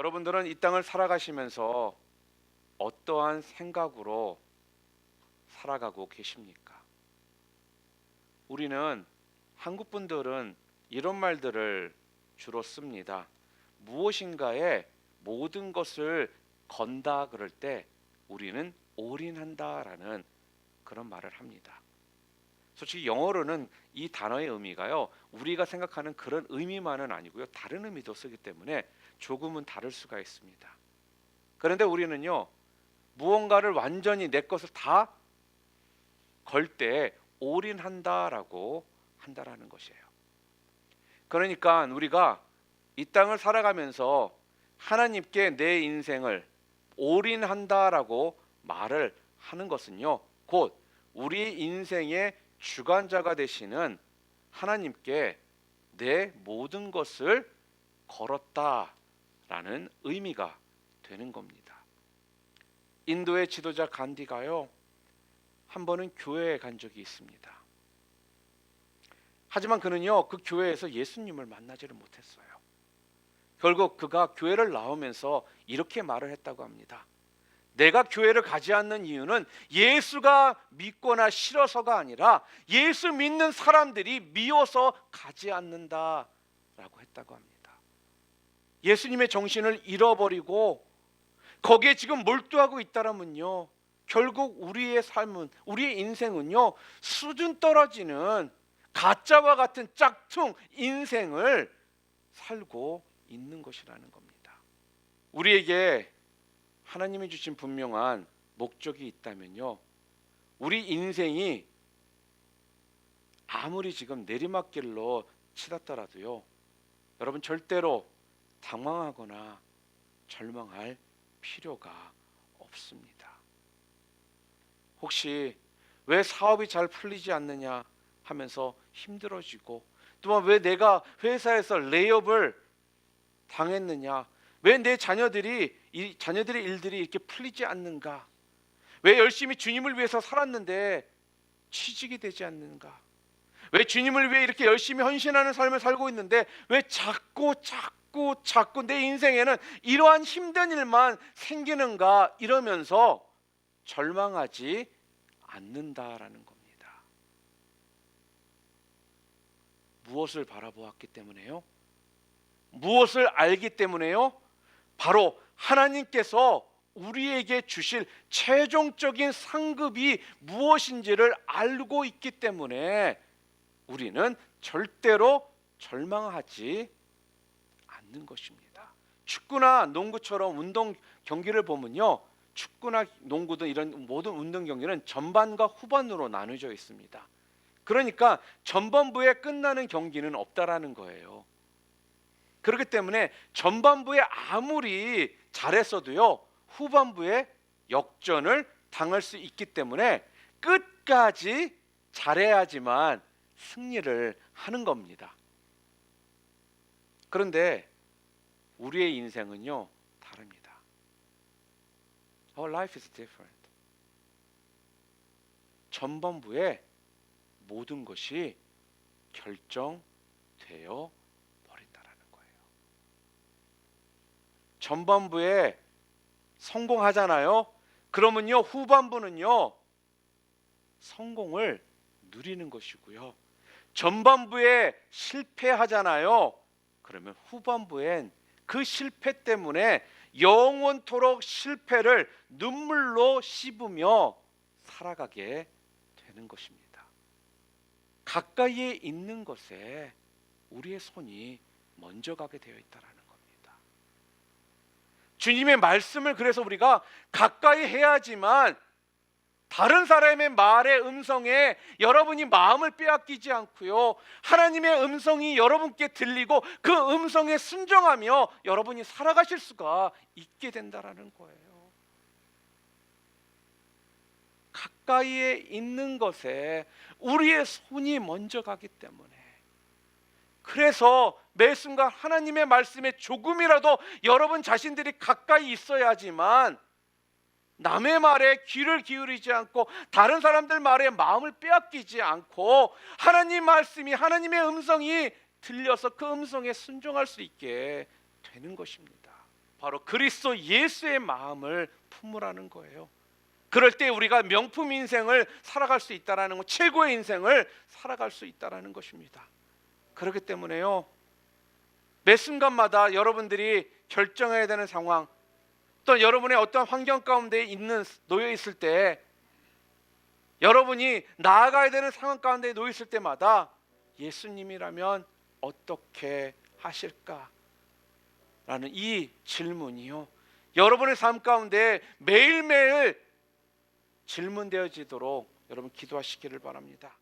여러분들은 이 땅을 살아가시면서 어떠한 생각으로 살아가고 계십니까? 우리는 한국 분들은 이런 말들을 주로 씁니다. 무엇인가에 모든 것을 건다 그럴 때 우리는 올인한다라는 그런 말을 합니다. 솔직히 영어로는 이 단어의 의미가요, 우리가 생각하는 그런 의미만은 아니고요, 다른 의미도 쓰기 때문에 조금은 다를 수가 있습니다. 그런데 우리는요, 무언가를 완전히 내 것을 다 걸 때 올인한다라고 한다라는 것이에요. 그러니까 우리가 이 땅을 살아가면서 하나님께 내 인생을 올인한다라고 말을 하는 것은요, 곧 우리 인생의 주관자가 되시는 하나님께 내 모든 것을 걸었다라는 의미가 되는 겁니다. 인도의 지도자 간디가요, 한 번은 교회에 간 적이 있습니다. 하지만 그는요, 그 교회에서 예수님을 만나지를 못했어요. 결국 그가 교회를 나오면서 이렇게 말을 했다고 합니다. 내가 교회를 가지 않는 이유는 예수가 믿거나 싫어서가 아니라 예수 믿는 사람들이 미워서 가지 않는다라고 했다고 합니다. 예수님의 정신을 잃어버리고 거기에 지금 몰두하고 있다라면요, 결국 우리의 삶은, 우리의 인생은요, 수준 떨어지는 가짜와 같은 짝퉁 인생을 살고 있는 것이라는 겁니다. 우리에게 하나님이 주신 분명한 목적이 있다면요, 우리 인생이 아무리 지금 내리막길로 치닫더라도요, 여러분 절대로 당황하거나 절망할 필요가 없습니다. 혹시 왜 사업이 잘 풀리지 않느냐 하면서 힘들어지고, 또한 왜 내가 회사에서 레이업을 당했느냐, 왜 내 자녀들의 일들이 이렇게 풀리지 않는가, 왜 열심히 주님을 위해서 살았는데 취직이 되지 않는가, 왜 주님을 위해 이렇게 열심히 헌신하는 삶을 살고 있는데 왜 자꾸 내 인생에는 이러한 힘든 일만 생기는가, 이러면서 절망하지 않는다라는 겁니다. 무엇을 바라보았기 때문에요? 무엇을 알기 때문에요? 바로 하나님께서 우리에게 주실 최종적인 상급이 무엇인지를 알고 있기 때문에 우리는 절대로 절망하지 않는 것입니다. 축구나 농구처럼 운동 경기를 보면요, 축구나 농구 등 이런 모든 운동 경기는 전반과 후반으로 나누어져 있습니다. 그러니까 전반부에 끝나는 경기는 없다라는 거예요. 그렇기 때문에 전반부에 아무리 잘했어도요, 후반부에 역전을 당할 수 있기 때문에 끝까지 잘해야지만 승리를 하는 겁니다. 그런데 우리의 인생은요, 다릅니다. Our life is different. 전반부에 모든 것이 결정되어 버린다라는 거예요. 전반부에 성공하잖아요. 그러면요, 후반부는요, 성공을 누리는 것이고요. 전반부에 실패하잖아요. 그러면 후반부엔 그 실패 때문에 영원토록 실패를 눈물로 씹으며 살아가게 되는 것입니다. 가까이에 있는 것에 우리의 손이 먼저 가게 되어 있다라는 겁니다. 주님의 말씀을 그래서 우리가 가까이 해야지만 다른 사람의 말의 음성에 여러분이 마음을 빼앗기지 않고요, 하나님의 음성이 여러분께 들리고 그 음성에 순종하며 여러분이 살아가실 수가 있게 된다라는 거예요. 가까이에 있는 것에 우리의 손이 먼저 가기 때문에, 그래서 매 순간 하나님의 말씀에 조금이라도 여러분 자신들이 가까이 있어야지만 남의 말에 귀를 기울이지 않고 다른 사람들 말에 마음을 빼앗기지 않고 하나님 말씀이, 하나님의 음성이 들려서 그 음성에 순종할 수 있게 되는 것입니다. 바로 그리스도 예수의 마음을 품으라는 거예요. 그럴 때 우리가 명품 인생을 살아갈 수 있다라는 것, 최고의 인생을 살아갈 수 있다라는 것입니다. 그렇기 때문에요, 매 순간마다 여러분들이 결정해야 되는 상황, 또 여러분의 어떤 환경 가운데 놓여 있을 때, 여러분이 나아가야 되는 상황 가운데 놓여 있을 때마다 예수님이라면 어떻게 하실까? 라는 이 질문이요, 여러분의 삶 가운데 매일매일 질문되어지도록 여러분 기도하시기를 바랍니다.